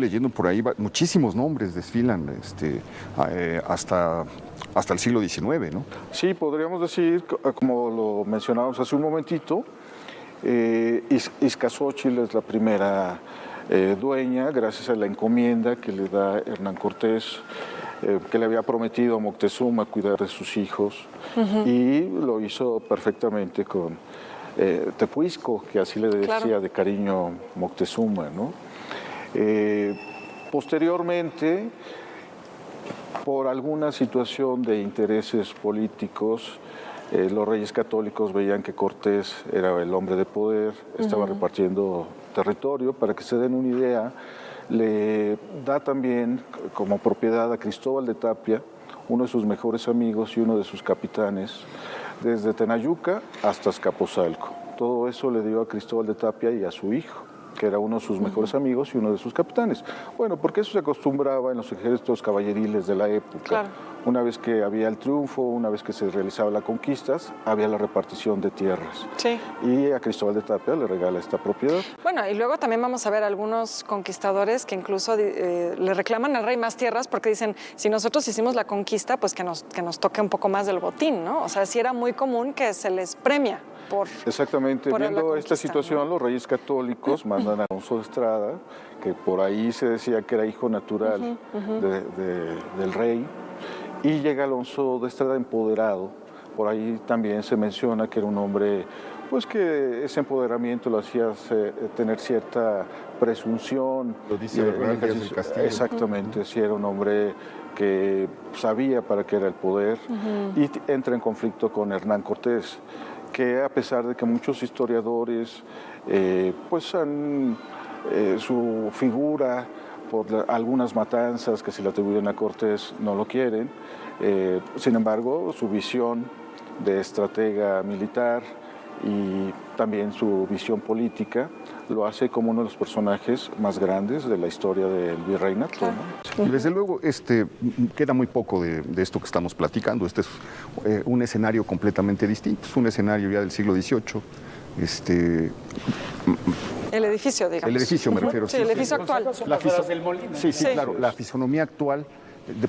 leyendo por ahí, muchísimos nombres desfilan hasta el siglo XIX, ¿no? Sí, podríamos decir, como lo mencionábamos hace un momentito, Izcazóchitl es la primera dueña, gracias a la encomienda que le da Hernán Cortés, que le había prometido a Moctezuma cuidar de sus hijos, y lo hizo perfectamente con Tepuisco, que así le decía de cariño Moctezuma, ¿no? Posteriormente, por alguna situación de intereses políticos, los reyes católicos veían que Cortés era el hombre de poder, estaba repartiendo territorio. Para que se den una idea, le da también como propiedad a Cristóbal de Tapia, uno de sus mejores amigos y uno de sus capitanes, desde Tenayuca hasta Azcapotzalco. Todo eso le dio a Cristóbal de Tapia y a su hijo, que era uno de sus mejores amigos y uno de sus capitanes. Bueno, porque eso se acostumbraba en los ejércitos caballeriles de la época. Claro. Una vez que había el triunfo, una vez que se realizaba las conquistas, había la repartición de tierras. Sí. Y a Cristóbal de Tapia le regala esta propiedad. Bueno, y luego también vamos a ver algunos conquistadores que incluso le reclaman al rey más tierras porque dicen, si nosotros hicimos la conquista, pues que nos toque un poco más del botín, ¿no? O sea, sí era muy común que se les premia. Exactamente, viendo esta situación, ¿no? Los reyes católicos mandan a Alonso de Estrada, que por ahí se decía que era hijo natural del rey, y llega Alonso de Estrada empoderado. Por ahí también se menciona que era un hombre, pues que ese empoderamiento lo hacía tener cierta presunción. Lo dice Bernal Díaz del Castillo. Exactamente, sí era un hombre que sabía para qué era el poder, y entra en conflicto con Hernán Cortés, que a pesar de que muchos historiadores pues han su figura por algunas matanzas que se le atribuyen a Cortés no lo quieren, sin embargo su visión de estratega militar y también su visión política lo hace como uno de los personajes más grandes de la historia del virreinato. Claro. ¿No? Sí. Desde luego, queda muy poco de esto que estamos platicando. Este es un escenario completamente distinto, es un escenario ya del siglo XVIII. El edificio, digamos. El edificio, me refiero. Sí, el edificio actual. Sí, claro, la fisonomía actual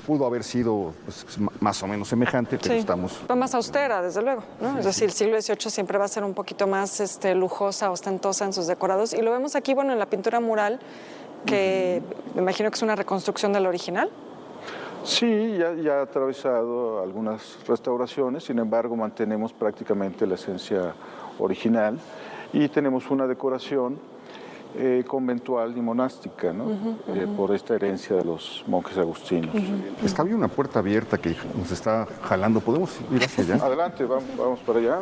pudo haber sido pues, más o menos semejante, pero estamos... Fue más austera, desde luego, ¿no? Es decir, el siglo XVIII siempre va a ser un poquito más lujosa, ostentosa en sus decorados. Y lo vemos aquí, bueno, en la pintura mural, que me imagino que es una reconstrucción del original. Sí, ya ha atravesado algunas restauraciones, sin embargo mantenemos prácticamente la esencia original y tenemos una decoración conventual y monástica, ¿no? Por esta herencia de los monjes agustinos. Había una puerta abierta que nos está jalando, ¿podemos ir hacia allá? Adelante, vamos para allá.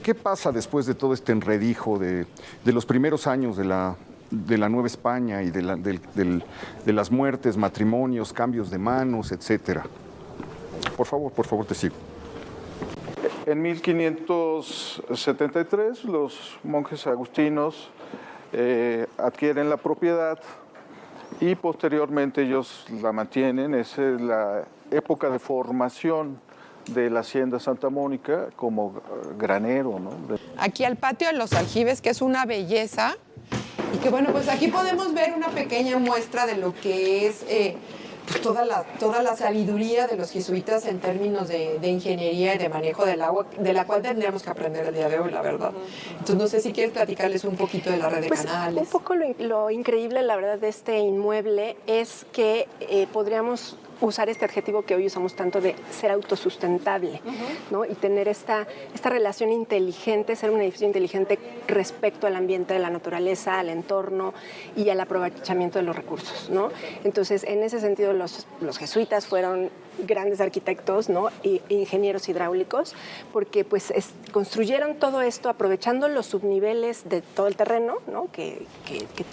¿Qué pasa después de todo este enredijo de los primeros años de la Nueva España y de las muertes, matrimonios, cambios de manos, etcétera? Por favor, te sigo. En 1573 los monjes agustinos adquieren la propiedad y posteriormente ellos la mantienen. Esa es la época de formación de la Hacienda Santa Mónica como granero, ¿no? Aquí al patio de los aljibes, que es una belleza, y que bueno, pues aquí podemos ver una pequeña muestra de lo que es pues toda la sabiduría de los jesuitas en términos de ingeniería y de manejo del agua, de la cual tendríamos que aprender el día de hoy, la verdad. Entonces, no sé si quieres platicarles un poquito de la red de canales. Un poco lo increíble, la verdad, de este inmueble es que podríamos usar este adjetivo que hoy usamos tanto de ser autosustentable, ¿no? Y tener esta relación inteligente, ser un edificio inteligente respecto al ambiente de la naturaleza, al entorno y al aprovechamiento de los recursos, ¿no? Entonces, en ese sentido, los jesuitas fueron grandes arquitectos, ¿no? E ingenieros hidráulicos, porque pues construyeron todo esto aprovechando los subniveles de todo el terreno, ¿no? Que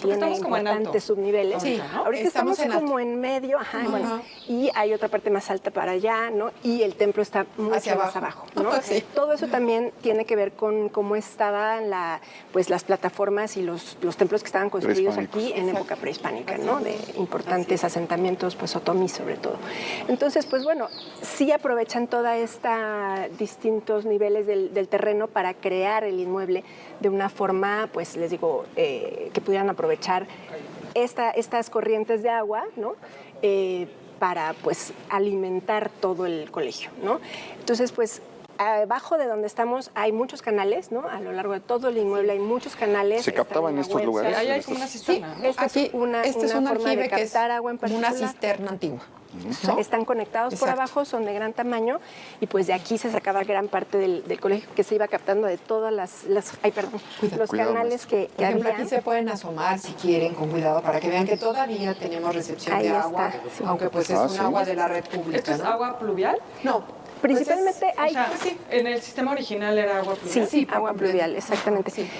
tiene importantes subniveles. Sí, ahorita estamos como en medio, bueno, y y hay otra parte más alta para allá, ¿no? Y el templo está mucho más abajo, ¿no? Sí. Todo eso también tiene que ver con cómo estaban las plataformas y los templos que estaban construidos aquí en época prehispánica, ¿no? De importantes asentamientos, pues otomí sobre todo. Entonces, pues bueno, sí aprovechan toda esta distintos niveles del terreno para crear el inmueble de una forma, pues les digo, que pudieran aprovechar estas corrientes de agua, ¿no? Para pues alimentar todo el colegio, ¿no? Entonces, pues abajo de donde estamos hay muchos canales, ¿no? A lo largo de todo el inmueble hay muchos canales. ¿Se captaba en estos lugares? Ahí hay como una cisterna. Sí, esta es una forma de captar agua en particular. Una cisterna antigua. ¿no? Están conectados por abajo, son de gran tamaño y pues de aquí se sacaba gran parte del colegio que se iba captando de todas los canales que Por ejemplo, había. aquí se pueden asomar si quieren, con cuidado, para que vean que todavía tenemos recepción Ahí de está, agua, sí. aunque pues es un agua de la red pública, ¿Esto es ¿no? agua pluvial? No. Principalmente hay... O sea, sí, en el sistema original era agua pluvial. Sí, agua pluvial, exactamente. Sí.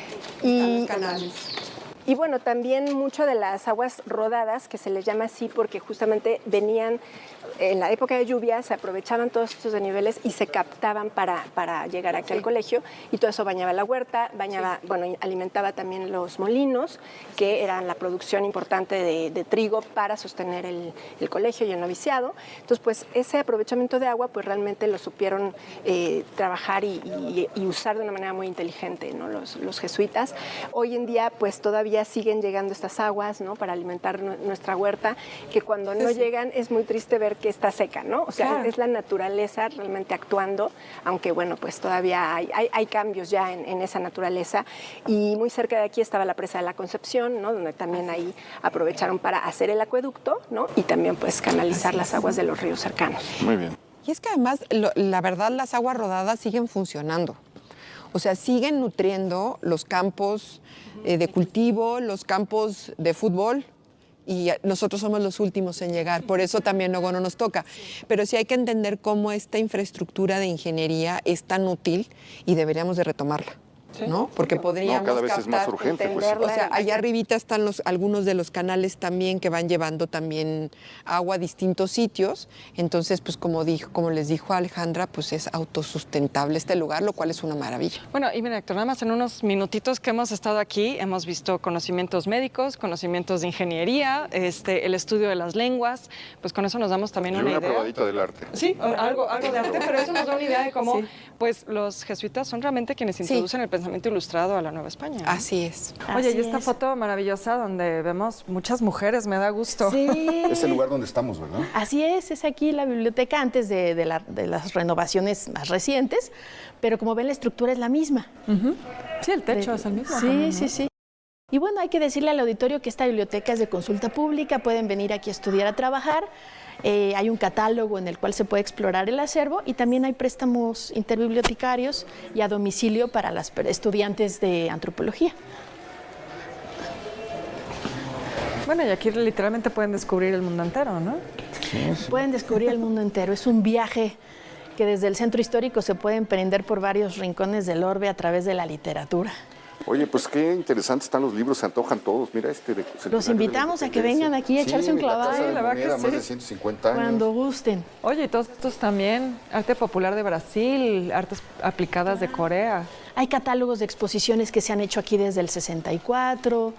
Y, Los canales. y bueno, también mucho de las aguas rodadas, que se les llama así porque justamente venían, en la época de lluvia, se aprovechaban todos estos desniveles y se captaban para llegar aquí al colegio y todo eso bañaba la huerta, bueno, alimentaba también los molinos, que eran la producción importante de trigo para sostener el colegio y el noviciado. Entonces, pues ese aprovechamiento de agua, pues realmente lo supieron trabajar y usar de una manera muy inteligente, ¿no? Los jesuitas. Hoy en día, pues todavía siguen llegando estas aguas, ¿no? Para alimentar nuestra huerta, que cuando no llegan es muy triste ver que está seca, ¿no? O sea, Claro. es la naturaleza realmente actuando, aunque bueno, pues todavía hay cambios ya en esa naturaleza. Y muy cerca de aquí estaba la presa de la Concepción, ¿no? Donde también ahí aprovecharon para hacer el acueducto, ¿no? Y también pues canalizar las aguas de los ríos cercanos. Muy bien. Y es que además, la verdad, las aguas rodadas siguen funcionando. O sea, siguen nutriendo los campos de cultivo, los campos de fútbol, y nosotros somos los últimos en llegar, por eso también luego no nos toca. Pero sí hay que entender cómo esta infraestructura de ingeniería es tan útil y deberíamos de retomarla. ¿No? Porque podríamos cada vez es más captar, urgente, pues. entenderla. O sea, allá arribita están algunos de los canales también que van llevando también agua a distintos sitios. Entonces, pues como les dijo Alejandra, pues es autosustentable este lugar, lo cual es una maravilla. Bueno, y mira, Héctor, nada más en unos minutitos que hemos estado aquí, hemos visto conocimientos médicos, conocimientos de ingeniería, el estudio de las lenguas, pues con eso nos damos también Y una una idea. probadita del arte. Sí, algo de arte, pero eso nos da una idea de cómo pues los jesuitas son realmente quienes introducen el pensamiento ilustrado a la Nueva España, ¿no? Así es. Oye, Así y esta es. foto maravillosa donde vemos muchas mujeres, me da gusto. Sí. Es el lugar donde estamos, ¿verdad? Así es aquí la biblioteca antes de las renovaciones más recientes, pero como ven la estructura es la misma. Sí, el techo es el mismo. Sí, también, ¿no? sí, sí. Y bueno, hay que decirle al auditorio que esta biblioteca es de consulta pública, pueden venir aquí a estudiar, a trabajar. Hay un catálogo en el cual se puede explorar el acervo y también hay préstamos interbibliotecarios y a domicilio para las estudiantes de antropología. Bueno, y aquí literalmente pueden descubrir el mundo entero, ¿no? Pueden descubrir el mundo entero. Es un viaje que desde el centro histórico se puede emprender por varios rincones del orbe a través de la literatura. Oye, pues qué interesantes están los libros, se antojan todos. Mira de Los invitamos a que vengan aquí a echarse un clavado. Sí, la verdad que más sí. de 150 años. Cuando gusten. Oye, y todos estos también, arte popular de Brasil, artes aplicadas de Corea. Hay catálogos de exposiciones que se han hecho aquí desde el 64,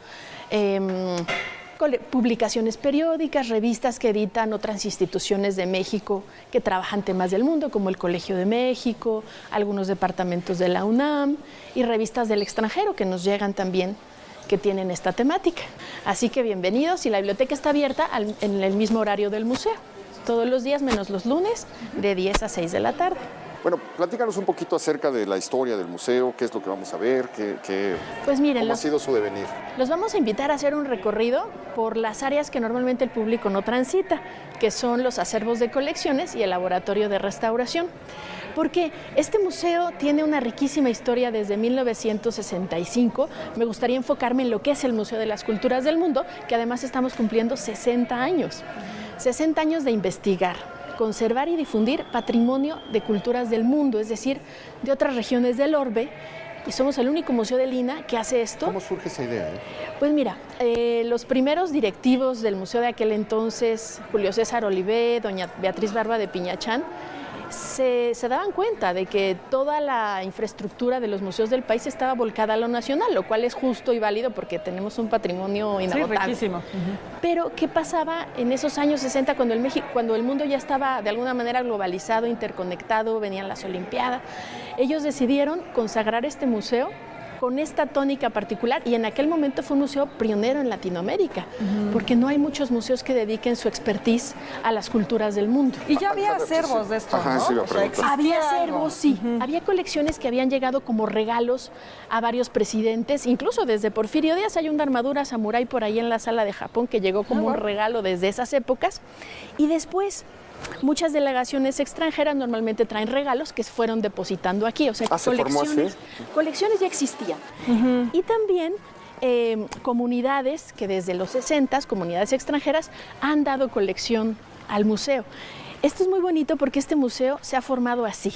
publicaciones periódicas, revistas que editan otras instituciones de México que trabajan temas del mundo, como el Colegio de México, algunos departamentos de la UNAM y revistas del extranjero que nos llegan también, que tienen esta temática. Así que bienvenidos y la biblioteca está abierta en el mismo horario del museo, todos los días menos los lunes, de 10 a 6 de la tarde. Bueno, platícanos un poquito acerca de la historia del museo, qué es lo que vamos a ver, Pues miren, cómo ha sido su devenir. los vamos a invitar a hacer un recorrido por las áreas que normalmente el público no transita, que son los acervos de colecciones y el laboratorio de restauración. Porque este museo tiene una riquísima historia desde 1965. Me gustaría enfocarme en lo que es el Museo de las Culturas del Mundo, que además estamos cumpliendo 60 años. 60 años de investigar, conservar y difundir patrimonio de culturas del mundo, es decir, de otras regiones del orbe, y somos el único museo de Lina que hace esto. ¿Cómo surge esa idea? Pues mira, los primeros directivos del museo de aquel entonces, Julio César Olivé, doña Beatriz Barba de Piñachán, se daban cuenta de que toda la infraestructura de los museos del país estaba volcada a lo nacional, lo cual es justo y válido porque tenemos un patrimonio inagotable. Sí, riquísimo. Pero, ¿qué pasaba en esos años 60 cuando el mundo ya estaba de alguna manera globalizado, interconectado, venían las Olimpiadas? Ellos decidieron consagrar este museo con esta tónica particular, y en aquel momento fue un museo pionero en Latinoamérica, porque no hay muchos museos que dediquen su expertise a las culturas del mundo. Y ya había acervos de esto, Ajá, ¿no? sí, iba a preguntar. Había acervos, sí. Había colecciones que habían llegado como regalos a varios presidentes. Incluso desde Porfirio Díaz hay una armadura samurái por ahí en la sala de Japón que llegó como un regalo desde esas épocas. Y después, muchas delegaciones extranjeras normalmente traen regalos que se fueron depositando aquí. O sea, que ¿se formó así? colecciones ya existían. Y también comunidades que desde los 60, comunidades extranjeras, han dado colección al museo. Esto es muy bonito porque este museo se ha formado así,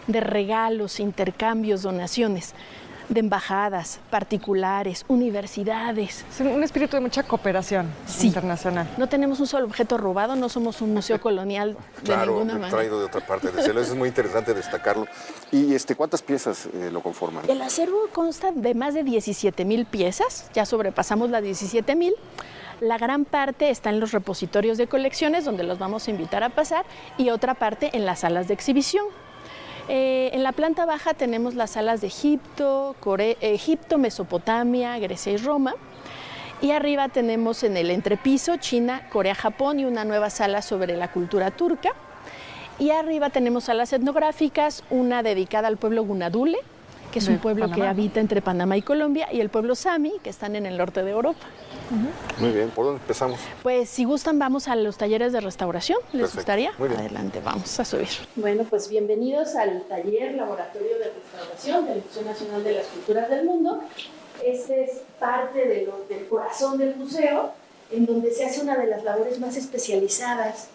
de regalos, intercambios, donaciones, de embajadas, particulares, universidades. Es un espíritu de mucha cooperación internacional. No tenemos un solo objeto robado, no somos un museo colonial de ninguna manera. Traído de otra parte del cielo. Eso es muy interesante destacarlo. ¿Y ¿cuántas piezas lo conforman? El acervo consta de más de 17,000 piezas, ya sobrepasamos las 17,000. La gran parte está en los repositorios de colecciones, donde los vamos a invitar a pasar, y otra parte en las salas de exhibición. En la planta baja tenemos las salas de Egipto, Mesopotamia, Grecia y Roma. Y arriba tenemos en el entrepiso China, Corea, Japón y una nueva sala sobre la cultura turca. Y arriba tenemos salas etnográficas, una dedicada al pueblo Gunadule, que es un pueblo que habita entre Panamá y Colombia, y el pueblo Sami, que están en el norte de Europa. Muy bien, ¿por dónde empezamos? Pues si gustan vamos a los talleres de restauración, ¿les Perfecto. gustaría? Muy bien. Adelante, vamos a subir. Bueno, pues bienvenidos al taller Laboratorio de Restauración del Museo Nacional de las Culturas del Mundo. Este es parte del corazón del museo, en donde se hace una de las labores más especializadas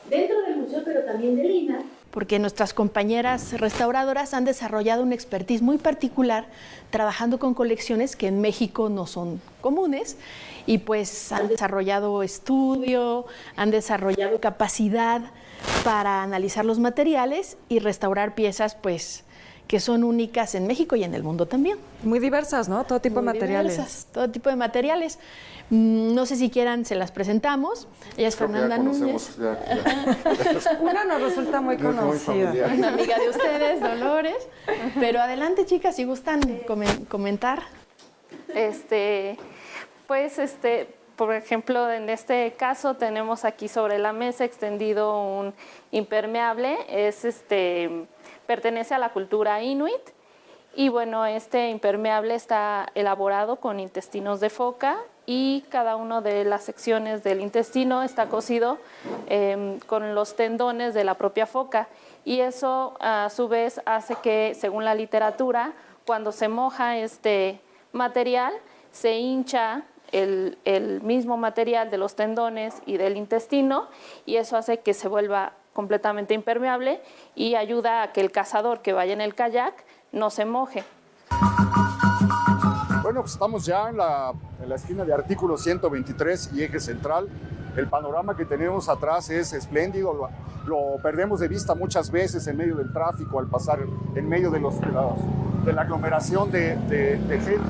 dentro del museo, pero también de Lina, porque nuestras compañeras restauradoras han desarrollado una expertise muy particular trabajando con colecciones que en México no son comunes, y pues han desarrollado estudio, han desarrollado capacidad para analizar los materiales y restaurar piezas pues que son únicas en México y en el mundo también. Muy diversas, ¿no? Todo tipo de Muy materiales. diversas, todo tipo de materiales. No sé si quieran, se las presentamos. Ella es Fernanda Núñez. Una nos resulta muy conocida. Una amiga de ustedes, Dolores. Pero adelante, chicas, si gustan comentar. Por ejemplo, en este caso tenemos aquí sobre la mesa extendido un impermeable, pertenece a la cultura inuit, y bueno, este impermeable está elaborado con intestinos de foca, y cada una de las secciones del intestino está cosido con los tendones de la propia foca, y eso a su vez hace que, según la literatura, cuando se moja este material, se hincha el mismo material de los tendones y del intestino, y eso hace que se vuelva completamente impermeable y ayuda a que el cazador que vaya en el kayak no se moje. Bueno, pues estamos ya en la esquina de artículo 123 y eje central. El panorama que tenemos atrás es espléndido, lo perdemos de vista muchas veces en medio del tráfico al pasar en medio de la aglomeración de gente,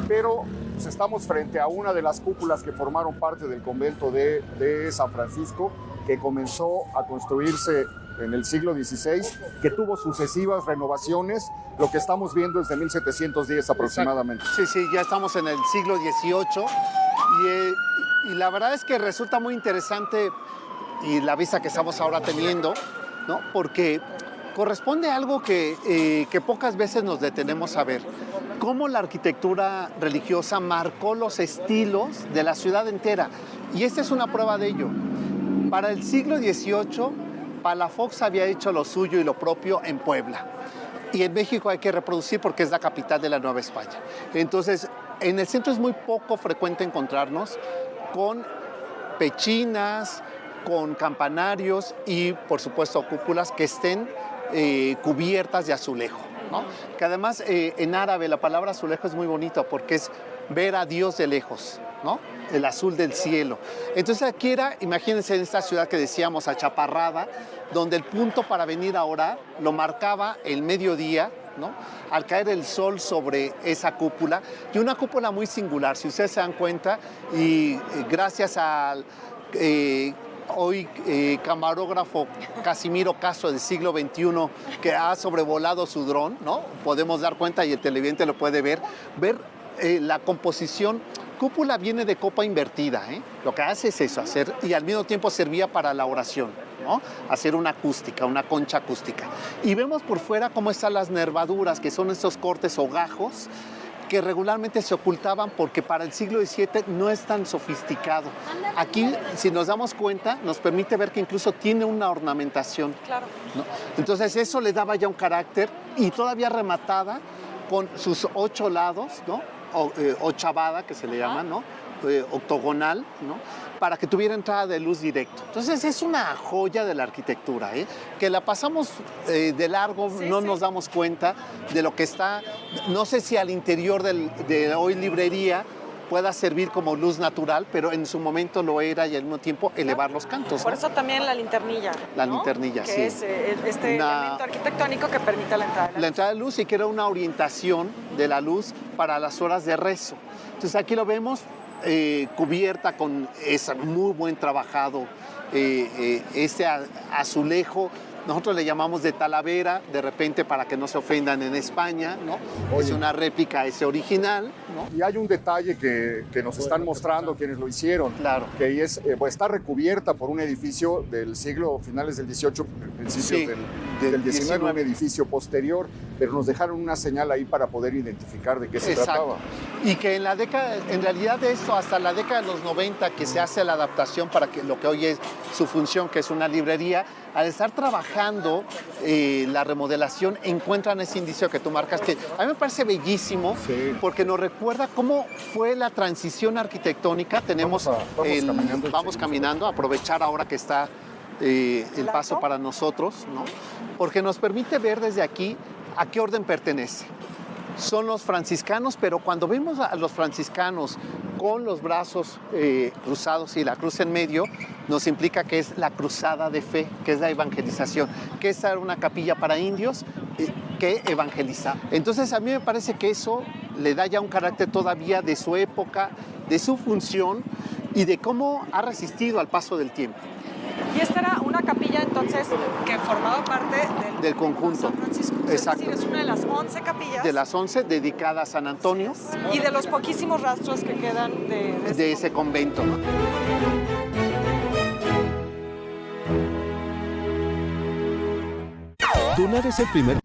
pero pues estamos frente a una de las cúpulas que formaron parte del convento de San Francisco, que comenzó a construirse en el siglo XVI, que tuvo sucesivas renovaciones. Lo que estamos viendo es de 1710 aproximadamente. Sí, ya estamos en el siglo XVIII y la verdad es que resulta muy interesante y la vista que estamos ahora teniendo, ¿no? Porque corresponde a algo que pocas veces nos detenemos a ver. Cómo la arquitectura religiosa marcó los estilos de la ciudad entera. Y esta es una prueba de ello. Para el siglo XVIII, Palafox había hecho lo suyo y lo propio en Puebla. Y en México hay que reproducir porque es la capital de la Nueva España. Entonces, en el centro es muy poco frecuente encontrarnos con pechinas, con campanarios y, por supuesto, cúpulas que estén cubiertas de azulejo. ¿no? Que además en árabe la palabra azulejo es muy bonita porque es ver a Dios de lejos, ¿no? El azul del cielo. Entonces aquí era, imagínense en esta ciudad que decíamos, achaparrada, donde el punto para venir a orar lo marcaba el mediodía, ¿no? Al caer el sol sobre esa cúpula, y una cúpula muy singular, si ustedes se dan cuenta, y gracias al hoy camarógrafo Casimiro Castro del siglo XXI que ha sobrevolado su dron, ¿no? Podemos dar cuenta y el televidente lo puede ver la composición. Cúpula viene de copa invertida, ¿eh? Lo que hace es eso, hacer, y al mismo tiempo servía para la oración, ¿no? Hacer una acústica, una concha acústica. Y vemos por fuera cómo están las nervaduras, que son estos cortes o gajos, que regularmente se ocultaban porque para el siglo XVII no es tan sofisticado. Aquí, si nos damos cuenta, nos permite ver que incluso tiene una ornamentación. Claro. ¿No? Entonces eso le daba ya un carácter, y todavía rematada con sus 8 lados, ¿no? Ochavada, que se le llama, ¿no? Octogonal, ¿no? Para que tuviera entrada de luz directo. Entonces es una joya de la arquitectura, ¿eh? Que la pasamos de largo, nos damos cuenta de lo que está, no sé si al interior de hoy librería pueda servir como luz natural, pero en su momento lo era, y al mismo tiempo elevar los cantos, ¿no? Por eso también la linternilla. La ¿no? linternilla, que sí. Es elemento arquitectónico que permite la entrada de la entrada de luz, y que era una orientación de la luz para las horas de rezo. Entonces aquí lo vemos cubierta con ese muy buen trabajado, este azulejo. Nosotros le llamamos de Talavera, de repente, para que no se ofendan en España, ¿no? Oye. Es una réplica ese original, ¿no? Y hay un detalle que nos están mostrando quienes lo hicieron. Claro. Que es, pues, está recubierta por un edificio del siglo, finales del XVIII, principios Sí, del XIX, 19. un edificio posterior, pero nos dejaron una señal ahí para poder identificar de qué se trataba. Y que en la década, en realidad de esto, hasta la década de los 90, que se hace la adaptación para que lo que hoy es su función, que es una librería, al estar trabajando la remodelación, encuentran ese indicio que tú marcas, que a mí me parece bellísimo, Sí. porque nos recuerda cómo fue la transición arquitectónica. Tenemos vamos caminando, aprovechar ahora que está el paso para nosotros, ¿no? Porque nos permite ver desde aquí a qué orden pertenece. Son los franciscanos, pero cuando vemos a los franciscanos con los brazos cruzados y la cruz en medio, nos implica que es la cruzada de fe, que es la evangelización, que esta era una capilla para indios que evangeliza. Entonces a mí me parece que eso le da ya un carácter todavía de su época, de su función y de cómo ha resistido al paso del tiempo. Y esta era una capilla entonces que formaba parte del conjunto. San Francisco. Exacto. Es decir, es una de las 11 capillas. De las 11 dedicadas a San Antonio. Y de los poquísimos rastros que quedan de ese convento. Donar es el primer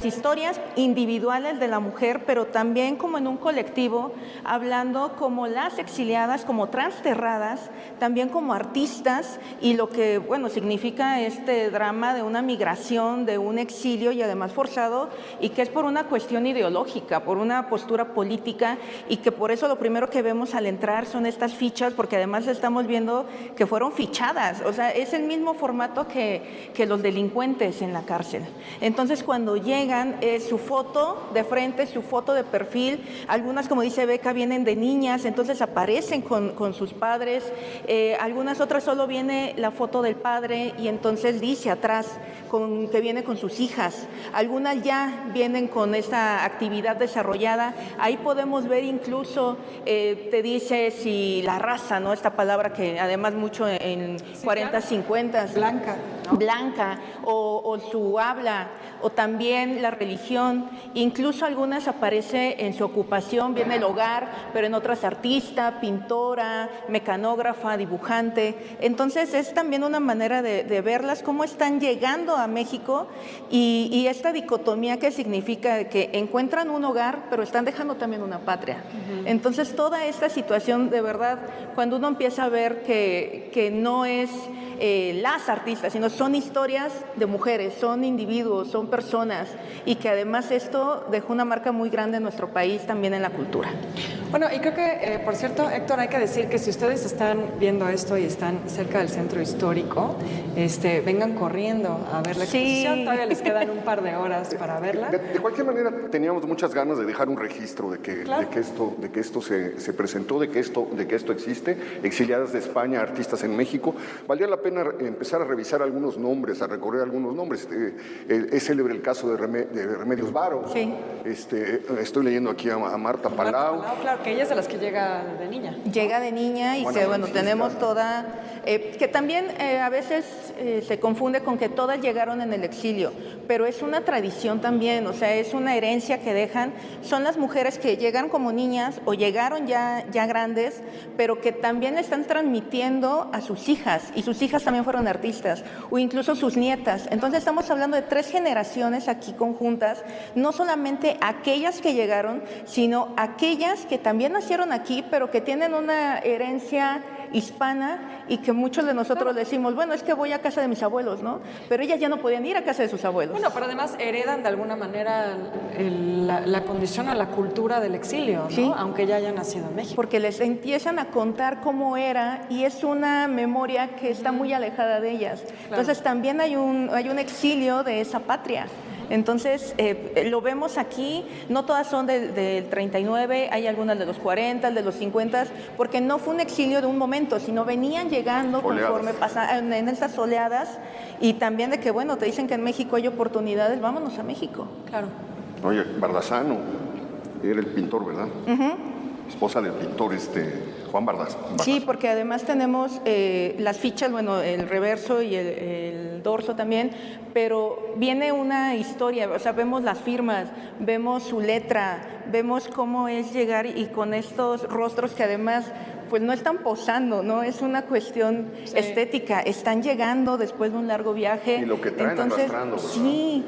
historias individuales de la mujer, pero también como en un colectivo, hablando como las exiliadas, como transterradas, también como artistas y lo que, bueno, significa este drama de una migración, de un exilio y además forzado, y que es por una cuestión ideológica, por una postura política, y que por eso lo primero que vemos al entrar son estas fichas, porque además estamos viendo que fueron fichadas, o sea, es el mismo formato que los delincuentes en la cárcel. Entonces, cuando llegan, su foto de frente, su foto de perfil, algunas, como dice Beca, vienen de niñas, entonces aparecen con sus padres, algunas otras solo viene la foto del padre y entonces dice atrás que viene con sus hijas, algunas ya vienen con esta actividad desarrollada, ahí podemos ver incluso, te dice si la raza, ¿no? Esta palabra que además mucho en 40, 50. Blanca, ¿no? Blanca, o su habla, o también la religión, incluso algunas aparece en su ocupación, viene el hogar, pero en otras artista, pintora, mecanógrafa, dibujante. Entonces es también una manera de verlas, cómo están llegando a México y esta dicotomía que significa que encuentran un hogar, pero están dejando también una patria. Entonces toda esta situación, de verdad, cuando uno empieza a ver que no es las artistas, sino son historias de mujeres, son individuos, son personas, y que además esto dejó una marca muy grande en nuestro país también en la cultura. Bueno, y creo que, por cierto, Héctor, hay que decir que si ustedes están viendo esto y están cerca del centro histórico, vengan corriendo a ver la exposición. Todavía les quedan un par de horas para verla. De cualquier manera, teníamos muchas ganas de dejar un registro de que, claro, de que esto se presentó, de que esto existe. Exiliadas de España, artistas en México. Valdría la pena empezar a revisar algunos nombres, a recorrer algunos nombres. Es célebre el caso de Remedios Varo. Sí. Estoy leyendo aquí a Marta Palau. Claro, que ella es de las que llega de niña. Llega de niña y bueno, tenemos toda, que también a veces se confunde con que todas llegaron en el exilio, pero es una tradición también, o sea, es una herencia que dejan, son las mujeres que llegan como niñas o llegaron ya grandes, pero que también le están transmitiendo a sus hijas, y sus hijas también fueron artistas, o incluso sus nietas. Entonces estamos hablando de 3 generaciones aquí conjuntas, no solamente aquellas que llegaron, sino aquellas que también nacieron aquí, pero que tienen una herencia hispana y que muchos de nosotros decimos, bueno, es que voy a casa de mis abuelos, ¿no? Pero ellas ya no podían ir a casa de sus abuelos. Bueno, pero además heredan de alguna manera la condición a la cultura del exilio, ¿no? Sí. Aunque ya hayan nacido en México. Porque les empiezan a contar cómo era y es una memoria que está muy alejada de ellas. Claro. Entonces también hay un exilio de esa patria. Entonces, lo vemos aquí, no todas son del 39, hay algunas de los 40, de los 50, porque no fue un exilio de un momento, sino venían llegando conforme pasaban en estas oleadas, y también de que, bueno, te dicen que en México hay oportunidades, vámonos a México. Claro. Oye, Bardazano, era el pintor, ¿verdad? Esposa del pintor Juan Bardazano. Sí, porque además tenemos las fichas, bueno, el reverso y el dorso también, pero viene una historia, o sea, vemos las firmas, vemos su letra, vemos cómo es llegar y con estos rostros que además pues no están posando, ¿no? Es una cuestión estética, están llegando después de un largo viaje. Y lo que traen arrastrando, ¿verdad? Sí.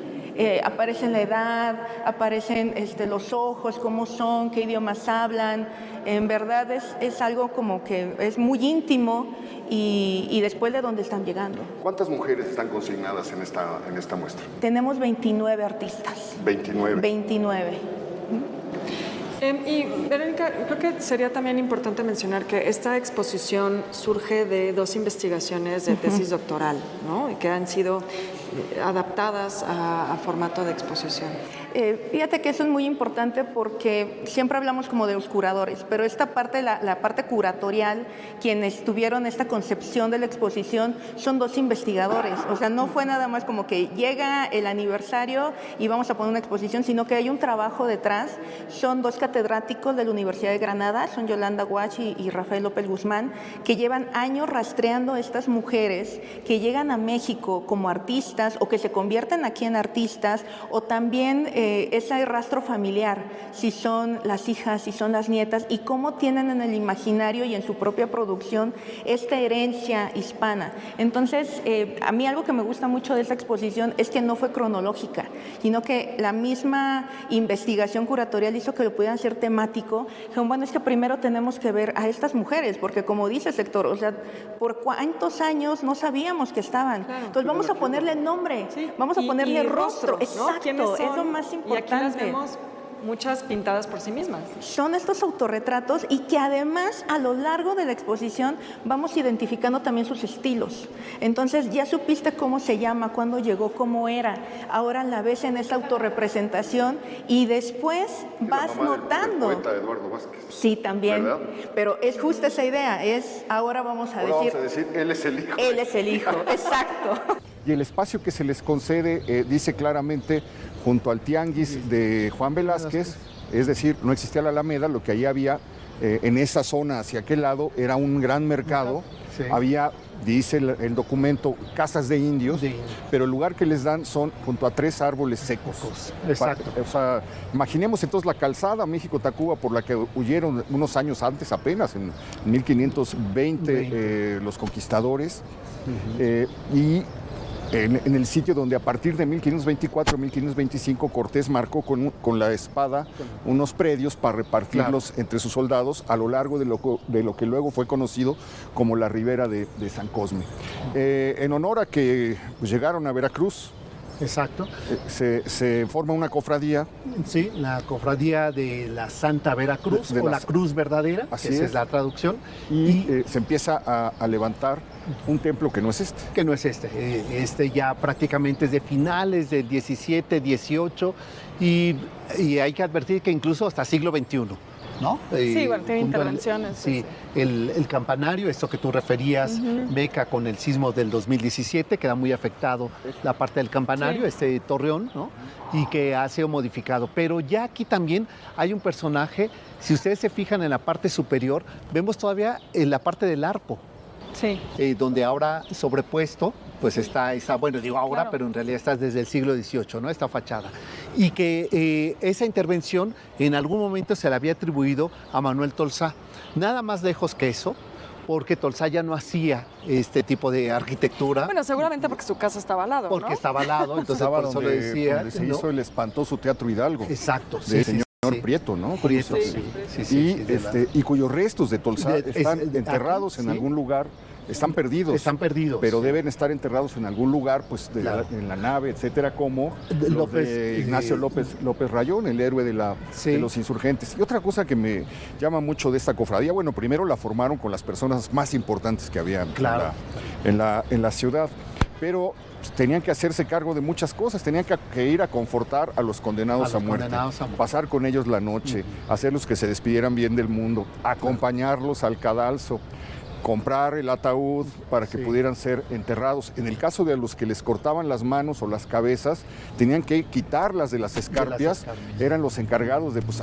Aparecen la edad, aparecen los ojos, cómo son, qué idiomas hablan. En verdad es algo como que es muy íntimo y después de dónde están llegando. ¿Cuántas mujeres están consignadas en esta muestra? Tenemos 29 artistas. 29. 29. Y Verónica, creo que sería también importante mencionar que esta exposición surge de 2 investigaciones de tesis doctoral, ¿no? Y que han sido adaptadas a formato de exposición. Fíjate que eso es muy importante porque siempre hablamos como de los curadores, pero esta parte, la parte curatorial, quienes tuvieron esta concepción de la exposición son 2 investigadores, o sea, no fue nada más como que llega el aniversario y vamos a poner una exposición, sino que hay un trabajo detrás. Son 2 catedráticos de la Universidad de Granada, son Yolanda Guach y Rafael López Guzmán, que llevan años rastreando a estas mujeres que llegan a México como artistas, artistas o que se convierten aquí en artistas, o también ese rastro familiar, si son las hijas, si son las nietas, y cómo tienen en el imaginario y en su propia producción esta herencia hispana. Entonces, a mí algo que me gusta mucho de esta exposición es que no fue cronológica, sino que la misma investigación curatorial hizo que lo pudieran hacer temático. Dijeron, bueno, es que primero tenemos que ver a estas mujeres, porque como dice Héctor, o sea, ¿por cuántos años no sabíamos que estaban? Claro, entonces vamos a ponerle nombre, sí, vamos a ponerle rostro. Exacto, ¿no? Es lo más importante. Y aquí las vemos muchas pintadas por sí mismas. Son estos autorretratos y que además a lo largo de la exposición vamos identificando también sus estilos. Entonces ya supiste cómo se llama, cuándo llegó, cómo era. Ahora la ves en esa autorrepresentación y después vas notando. Del poeta Eduardo Vázquez. Sí, también. ¿Verdad? Pero es justo esa idea, es ahora vamos a decir, él es el hijo. Él es el hijo, exacto. Y el espacio que se les concede dice claramente junto al tianguis de Juan Velázquez, es decir, no existía la Alameda, lo que ahí había en esa zona hacia aquel lado era un gran mercado, sí. Había, dice el documento, casas de indios, pero el lugar que les dan son junto a 3 árboles secos. Exacto. O sea, imaginemos entonces la calzada México-Tacuba por la que huyeron unos años antes apenas, en 1520 los conquistadores, y en el sitio donde a partir de 1524-1525 Cortés marcó con la espada unos predios para repartirlos entre sus soldados a lo largo de lo que luego fue conocido como la Ribera de San Cosme. En honor a que pues, llegaron a Veracruz. Exacto. Se forma una cofradía. Sí, la cofradía de la Santa Veracruz, o la Cruz Verdadera, esa es la traducción. Y se empieza a levantar un templo que no es este. Que no es este. Este ya prácticamente es de finales del 17, 18 y hay que advertir que incluso hasta siglo XXI. ¿No? Sí, bueno, tiene intervenciones. Sí, el campanario, esto que tú referías, Beca, con el sismo del 2017, queda muy afectado la parte del campanario, este torreón, ¿no? Y que ha sido modificado. Pero ya aquí también hay un personaje, si ustedes se fijan en la parte superior, vemos todavía en la parte del arco. Sí. Donde ahora sobrepuesto, pues está bueno, digo ahora, claro, pero en realidad está desde el siglo XVIII, ¿no? Esta fachada. Y que esa intervención en algún momento se le había atribuido a Manuel Tolsá. Nada más lejos que eso, porque Tolsá ya no hacía este tipo de arquitectura. Bueno, seguramente porque su casa estaba al lado, porque estaba al lado, entonces por eso le decía. Donde se hizo el espantoso Teatro Hidalgo. Exacto, sí. Señor Prieto, ¿no? Prieto, sí. Y cuyos restos de Tolsá están enterrados en algún lugar. Están perdidos. Están perdidos. Pero deben estar enterrados en algún lugar, pues en la nave, etcétera, como de Ignacio López Rayón, el héroe de los insurgentes. Y otra cosa que me llama mucho de esta cofradía, bueno, primero la formaron con las personas más importantes que había en la ciudad, pero pues, tenían que hacerse cargo de muchas cosas, tenían que ir a confortar a los condenados a muerte, pasar con ellos la noche, hacerlos que se despidieran bien del mundo, acompañarlos al cadalso, comprar el ataúd para que pudieran ser enterrados. En el caso de los que les cortaban las manos o las cabezas, tenían que quitarlas de las escarpias, eran los encargados de, pues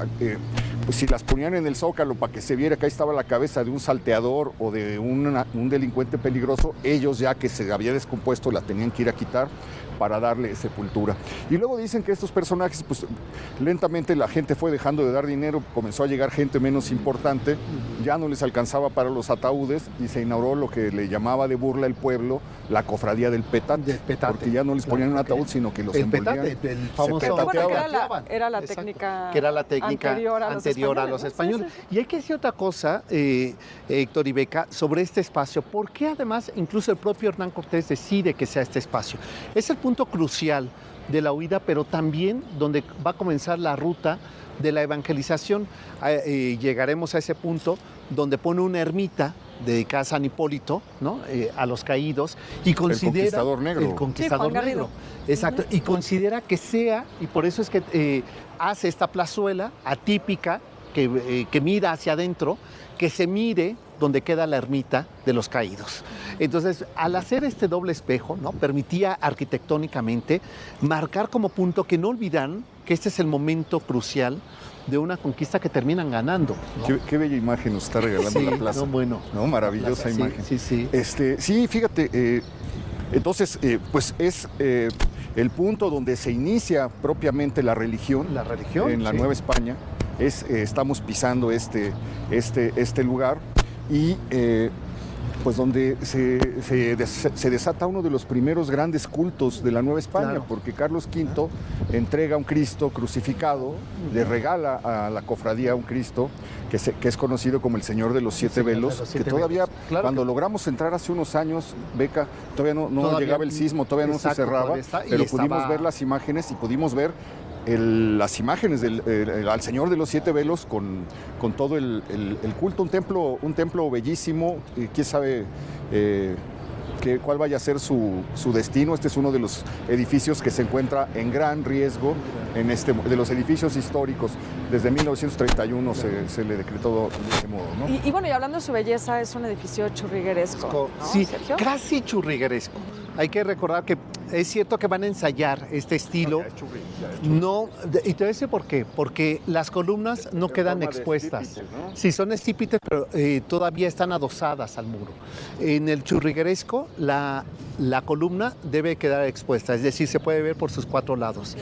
si las ponían en el zócalo para que se viera que ahí estaba la cabeza de un salteador o de un delincuente peligroso, ellos ya que se había descompuesto la tenían que ir a quitar para darle sepultura. Y luego dicen que estos personajes, pues lentamente la gente fue dejando de dar dinero, comenzó a llegar gente menos importante, ya no les alcanzaba para los ataúdes y se inauguró lo que le llamaba de burla el pueblo, la cofradía del petate. Porque ya no les ponían un ataúd, sino que los envolvían. El famoso era la técnica, que era la técnica anterior a los españoles. Sí. Y hay que decir otra cosa, Héctor y Beca, sobre este espacio, porque además incluso el propio Hernán Cortés decide que sea este espacio. Es el punto crucial de la huida, pero también donde va a comenzar la ruta de la evangelización. Llegaremos a ese punto donde pone una ermita dedicada a San Hipólito, ¿no? A los caídos, y considera el conquistador negro. Exacto, y considera que sea, y por eso es que hace esta plazuela atípica que mira hacia adentro, que se mire donde queda la ermita de los caídos. Entonces, al hacer este doble espejo, ¿no? Permitía arquitectónicamente marcar como punto que no olvidan que este es el momento crucial de una conquista que terminan ganando, ¿no? Qué bella imagen nos está regalando la plaza. No, bueno. ¿No? Maravillosa plaza, imagen. Sí. Sí, fíjate, Entonces, pues es el punto donde se inicia propiamente la religión. La religión, en la sí. Nueva España. Estamos pisando este lugar y pues donde se desata uno de los primeros grandes cultos de la Nueva España, Claro. porque Carlos V entrega a un Cristo crucificado, le regala a la cofradía un Cristo que es conocido como el Señor de los Siete Señor de Velos, los que Siete todavía, Velos. Claro cuando que- logramos entrar hace unos años, Beca, todavía no Todavía- llegaba el sismo, todavía no se exacto, cerraba, todavía está, y pero estaba- pudimos ver las imágenes y pudimos ver las imágenes al Señor de los Siete Velos con todo el culto, un templo bellísimo, quién sabe cuál vaya a ser su destino. Este es uno de los edificios que se encuentra en gran riesgo, de los edificios históricos. Desde 1931 se le decretó de ese modo, ¿no? Y bueno, y hablando de su belleza, es un edificio churrigueresco, ¿no, Sí, Sergio? casi churrigueresco. Hay que recordar que es cierto que van a ensayar este estilo. No, y te voy a decir por qué. Porque las columnas no quedan expuestas. Sí, son estípites, pero todavía están adosadas al muro. En el churrigueresco, la columna debe quedar expuesta, es decir, se puede ver por sus cuatro lados.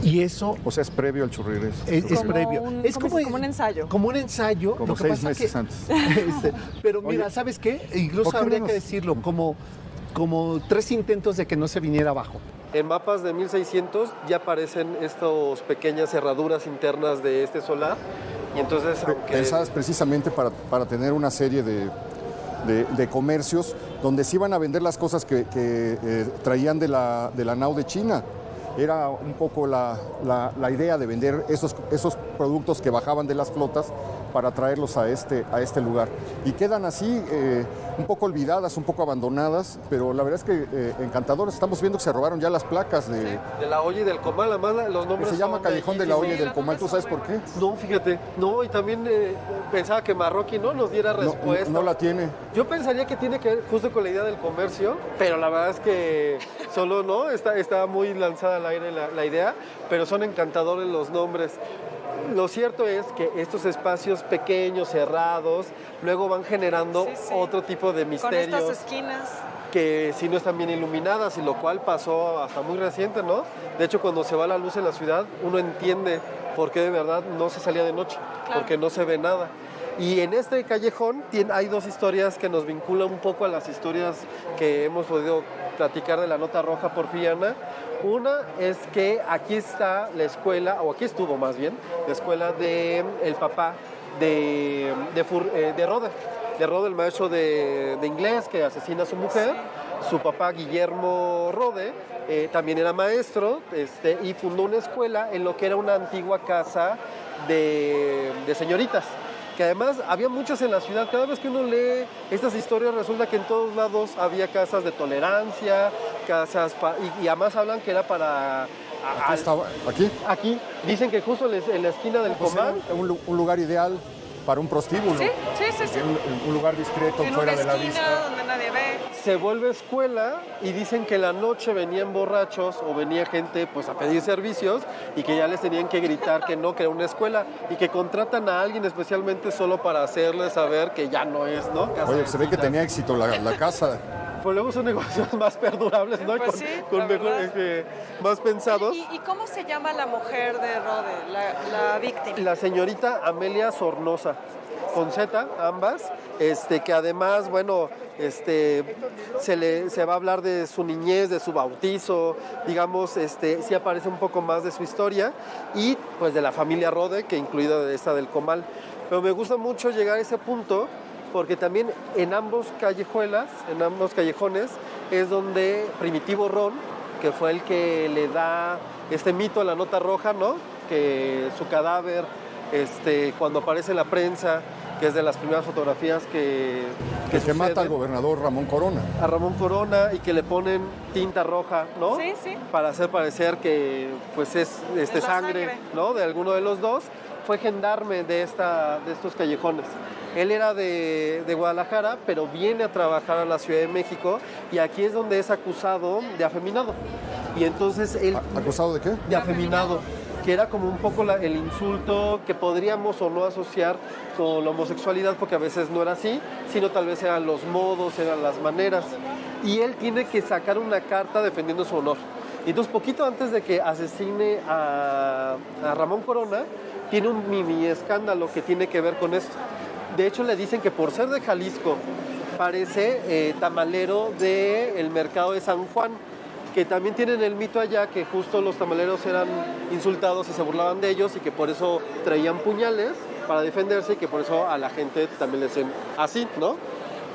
Y eso O sea, es previo al churrigueresco. es Como previo. un- como un ensayo. Como un ensayo. Como lo que 6 pasa meses que- antes. Pero mira, Oye, ¿sabes qué? ¿por Incluso qué habría no que nos- decirlo, como 3 intentos de que no se viniera abajo. En mapas de 1600 ya aparecen estas pequeñas cerraduras internas de este solar y entonces aunque Pensadas precisamente para tener una serie de comercios donde se iban a vender las cosas que traían de la nao de China. Era un poco la idea de vender esos productos que bajaban de las flotas para traerlos a este lugar. Y quedan así, un poco olvidadas, un poco abandonadas, pero la verdad es que encantadoras. Estamos viendo que se robaron ya las placas de la olla y del comal, además los que nombres se llama son Callejón de la Olla y bellísimos. del Comal. ¿Tú sabes por qué? No, fíjate, no, y también pensaba que Marroquí no nos diera respuesta. No la tiene. Yo pensaría que tiene que ver justo con la idea del comercio, pero la verdad es que solo no, está muy lanzada al aire la idea, pero son encantadores los nombres. Lo cierto es que estos espacios pequeños, cerrados, luego van generando otro tipo de Con misterios estas esquinas. que si no están bien iluminadas, y lo cual pasó hasta muy reciente, ¿no? De hecho, cuando se va la luz en la ciudad, uno entiende por qué de verdad no se salía de noche, porque no se ve nada. Y en este callejón hay dos historias que nos vinculan un poco a las historias que hemos podido platicar de la Nota Roja Porfiriana. Una es que aquí está la escuela, o aquí estuvo más bien, la escuela del papá de Rode, el maestro de inglés que asesina a su mujer. Su papá, Guillermo Rode, también era maestro y fundó una escuela en lo que era una antigua casa de señoritas, que además había muchas en la ciudad. Cada vez que uno lee estas historias resulta que en todos lados había casas de tolerancia, y además hablan que era para... Aquí estaba, aquí. Aquí, dicen que justo en la esquina del Pues era Comal... un lugar ideal para un prostíbulo. Sí. Un lugar discreto, En fuera una de la esquina vista. donde nadie ve. Se vuelve escuela y dicen que en la noche venían borrachos o venía gente pues a pedir servicios y que ya les tenían que gritar que no, que era una escuela, y que contratan a alguien especialmente solo para hacerles saber que ya no es, ¿no? Casa Oye, de se ve que citas. la éxito la casa. Pues luego son negocios más perdurables, ¿no? Pues sí, la verdad. Más pensados. ¿Y cómo se llama la mujer de Rode, la víctima? La señorita Amelia Sornosa, con Z, ambas, que además, bueno, se va a hablar de su niñez, de su bautizo, digamos, sí aparece un poco más de su historia, y pues de la familia Rode, que incluida esta del Comal. Pero me gusta mucho llegar a ese punto, porque también en ambos callejones, es donde Primitivo Ron, que fue el que le da este mito a la Nota Roja, ¿no? Que su cadáver, cuando aparece en la prensa, que es de las primeras fotografías que Que mata al suceden, gobernador Ramón Corona. a Ramón Corona, y que le ponen tinta roja, ¿no? Sí, sí. Para hacer parecer que pues es la sangre, sangre. ¿no? De alguno de los dos. Fue gendarme de estos callejones. Él era de Guadalajara, pero viene a trabajar a la Ciudad de México, y aquí es donde es acusado de afeminado. Y entonces él... ¿Acusado de qué? De afeminado. que era como un poco el insulto que podríamos o no asociar con la homosexualidad, porque a veces no era así, sino tal vez eran los modos, eran las maneras. Y él tiene que sacar una carta defendiendo su honor. Y entonces, poquito antes de que asesine a Ramón Corona, tiene un mini escándalo que tiene que ver con esto. De hecho, le dicen que por ser de Jalisco, parece tamalero del mercado de San Juan, que también tienen el mito allá que justo los tamaleros eran insultados y se burlaban de ellos y que por eso traían puñales para defenderse y que por eso a la gente también le hacen así, ¿no?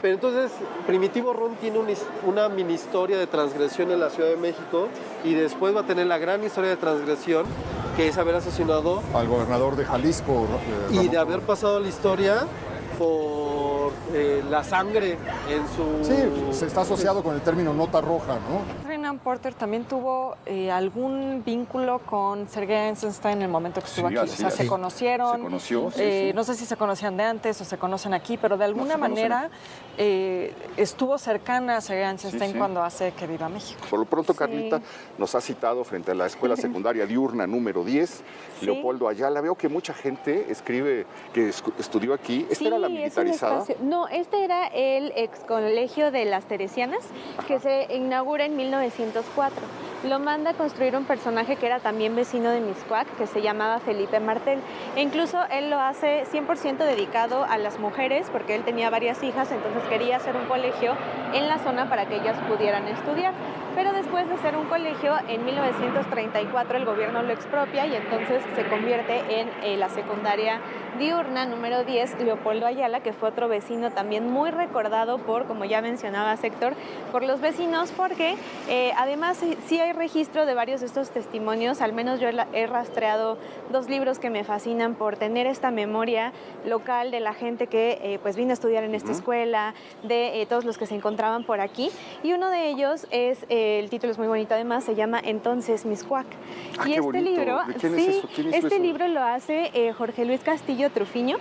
Pero entonces Primitivo Ron tiene una mini historia de transgresión en la Ciudad de México y después va a tener la gran historia de transgresión, que es haber asesinado al gobernador de Jalisco. Y de haber pasado la historia por la sangre en su... Sí, se está asociado con el término nota roja, ¿no? Renan Porter también tuvo algún vínculo con Sergei Eisenstein en el momento que estuvo aquí. O sea, se conocieron. Se conoció, sí. No sé si se conocían de antes o se conocen aquí, pero de alguna manera estuvo cercana a Sergei Eisenstein cuando hace que viva México. Por lo pronto, Carlita nos ha citado frente a la Escuela Secundaria Diurna número 10, Leopoldo Ayala. Veo que mucha gente escribe que estudió aquí. ¿Esta era la militarizada? No, este era el ex colegio de las Teresianas, que se inaugura en 1904. Lo manda a construir un personaje que era también vecino de Mixcoac, que se llamaba Felipe Martel. E incluso él lo hace 100% dedicado a las mujeres, porque él tenía varias hijas, entonces quería hacer un colegio en la zona para que ellas pudieran estudiar. Pero después de ser un colegio, en 1934 el gobierno lo expropia y entonces se convierte en la secundaria diurna número 10, Leopoldo Ayala, que fue otro vecino también muy recordado por, como ya mencionaba Héctor, por los vecinos, porque además sí hay registro de varios de estos testimonios. Al menos yo he rastreado 2 libros que me fascinan por tener esta memoria local de la gente que pues vino a estudiar en esta escuela, de todos los que se encontraban por aquí, y uno de ellos es, el título es muy bonito además, se llama Entonces Mixcoac. Y este libro, este libro lo hace Jorge Luis Castillo Trufiño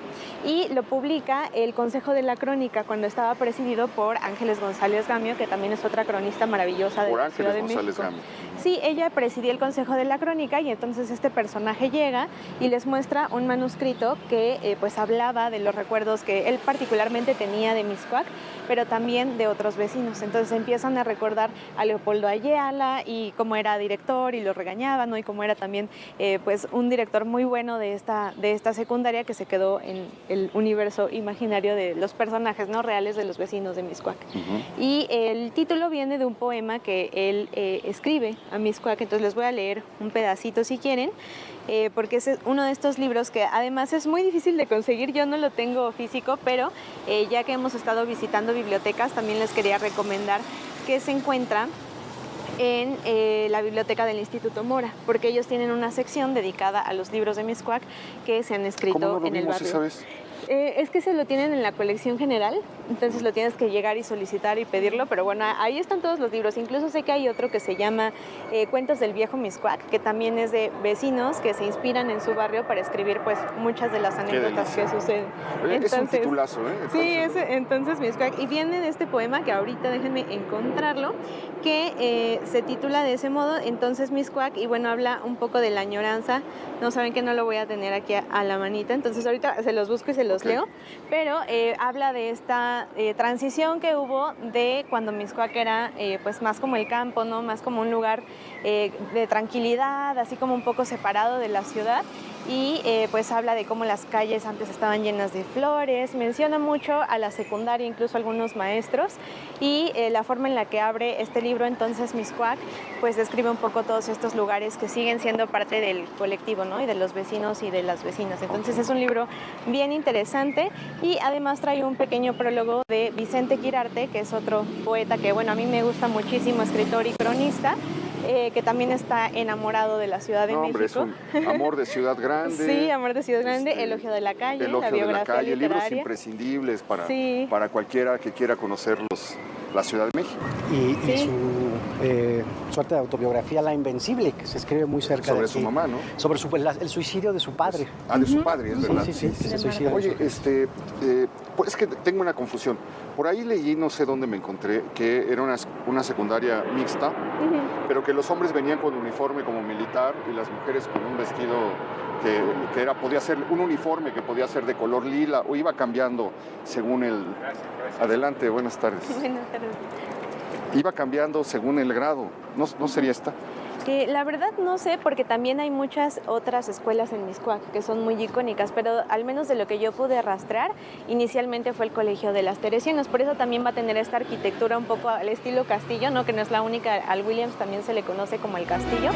y lo publica el Consejo de la Crónica cuando estaba presidido por Ángeles González Gamio, que también es otra cronista maravillosa de la Ciudad de México. Sí, ella presidía el Consejo de la Crónica y entonces este personaje llega y les muestra un manuscrito que pues hablaba de los recuerdos que él particularmente tenía de Mixcoac, pero también de otros vecinos. Entonces empiezan a recordar a Leopoldo Ayala y cómo era director y lo regañaban, ¿no? Y cómo era también pues un director muy bueno de esta secundaria que se quedó en el universo imaginario de los personajes no reales de los vecinos de Mixcoac. Y el título viene de un poema que él escribe a Mixcoac, entonces les voy a leer un pedacito si quieren, porque es uno de estos libros que además es muy difícil de conseguir. Yo no lo tengo físico, pero ya que hemos estado visitando bibliotecas, también les quería recomendar que se encuentra en la biblioteca del Instituto Mora, porque ellos tienen una sección dedicada a los libros de Mixcoac que se han escrito en el barrio. ¿Sabes? Es que se lo tienen en la colección general, entonces lo tienes que llegar y solicitar y pedirlo, pero bueno, ahí están todos los libros. Incluso sé que hay otro que se llama Cuentos del Viejo Mixcoac, que también es de vecinos que se inspiran en su barrio para escribir pues muchas de las anécdotas que suceden. Entonces, es un titulazo, ¿eh? Entonces Mixcoac. Y viene de este poema que ahorita déjenme encontrarlo, que se titula de ese modo, Entonces Mixcoac, y bueno, habla un poco de la añoranza. No saben que no lo voy a tener aquí a la manita, entonces ahorita se los busco y se los leo, pero habla de esta transición que hubo de cuando Mixcoac era pues más como el campo, ¿no? Más como un lugar de tranquilidad, así como un poco separado de la ciudad. Y pues habla de cómo las calles antes estaban llenas de flores, menciona mucho a la secundaria, incluso algunos maestros, y la forma en la que abre este libro, Entonces Mixcoac, pues describe un poco todos estos lugares que siguen siendo parte del colectivo, ¿no? Y de los vecinos y de las vecinas. Entonces es un libro bien interesante y además trae un pequeño prólogo de Vicente Quirarte, que es otro poeta que, bueno, a mí me gusta muchísimo, escritor y cronista, que también está enamorado de la Ciudad de México. Es un amor de ciudad grande. Sí, amor de ciudad grande, Elogio de la calle, la biografía literaria. Libros imprescindibles para cualquiera que quiera conocer la Ciudad de México. Y suerte de autobiografía, La Invencible, que se escribe muy cerca sobre de su mamá, ¿no? Sobre el suicidio de su padre. De su padre, es verdad. Sí, el suicidio. Oye, pues es que tengo una confusión. Por ahí leí, no sé dónde me encontré, que era una secundaria mixta, pero que los hombres venían con uniforme como militar y las mujeres con un vestido que podía ser un uniforme que podía ser de color lila o iba cambiando según el... Adelante, buenas tardes. Buenas tardes. Iba cambiando según el grado. ¿No sería esta? La verdad no sé, porque también hay muchas otras escuelas en Mixcoac que son muy icónicas, pero al menos de lo que yo pude rastrear, inicialmente fue el Colegio de las Teresianas. Por eso también va a tener esta arquitectura un poco al estilo castillo, ¿no? Que no es la única, al Williams también se le conoce como el castillo.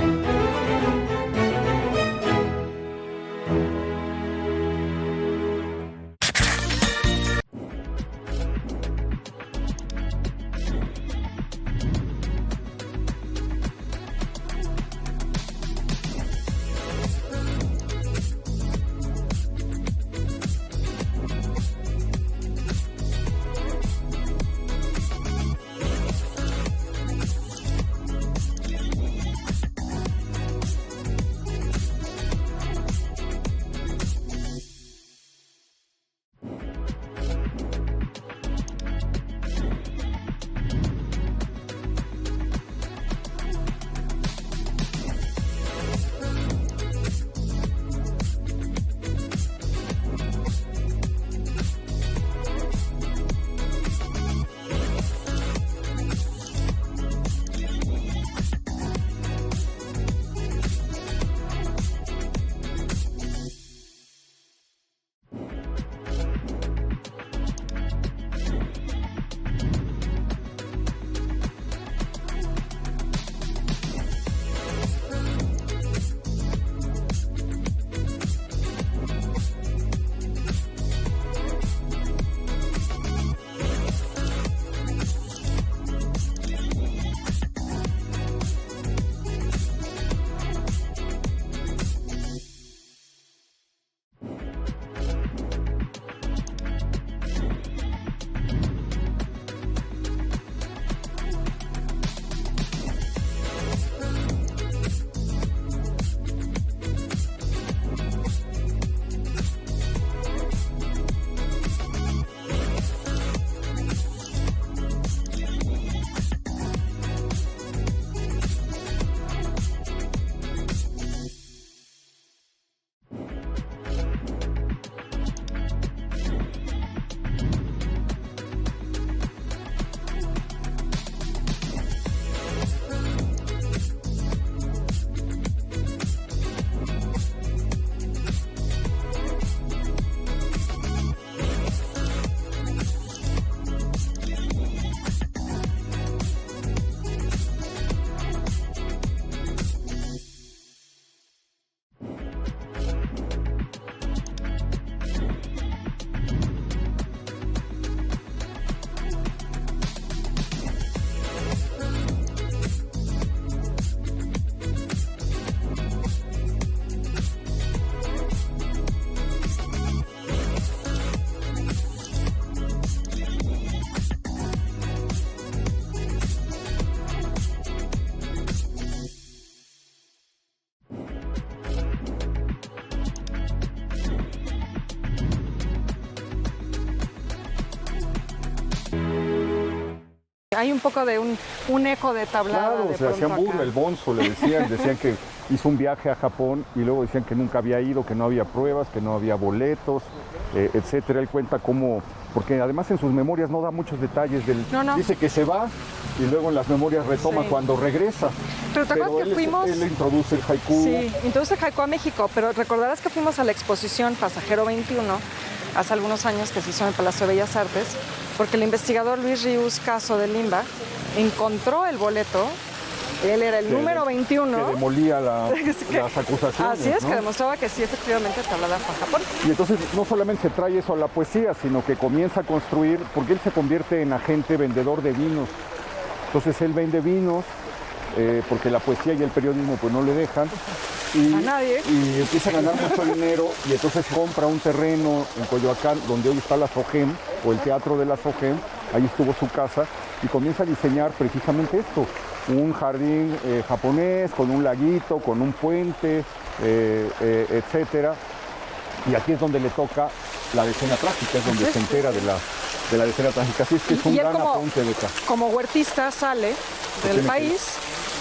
Hay un poco de un eco de tablada. Claro, se hacían burla, el bonzo, le decían que hizo un viaje a Japón y luego decían que nunca había ido, que no había pruebas, que no había boletos, etcétera. Él cuenta cómo, porque además en sus memorias no da muchos detalles dice que se va y luego en las memorias retoma cuando regresa. Pero te acuerdas que fuimos... Él introduce el haiku. Sí, introduce el haiku a México, pero recordarás que fuimos a la exposición Pasajero 21 hace algunos años que se hizo en el Palacio de Bellas Artes, porque el investigador Luis Ríos Caso de Limba encontró el boleto. Él era el número 21. Que demolía las acusaciones. Así es, ¿no? Que demostraba que sí, efectivamente, Tablada fue a Japón. Y entonces no solamente se trae eso a la poesía, sino que comienza a construir, porque él se convierte en agente vendedor de vinos. Entonces él vende vinos, porque la poesía y el periodismo pues no le dejan. A nadie. Y empieza a ganar mucho dinero y entonces compra un terreno en Coyoacán, donde hoy está la SOGEM, o el Teatro de la SOGEM, ahí estuvo su casa, y comienza a diseñar precisamente esto, un jardín japonés, con un laguito, con un puente, etcétera. Y aquí es donde le toca la decena trágica, es donde se entera de la decena trágica. Así es que es un gran apunte de acá. Como huertista sale del país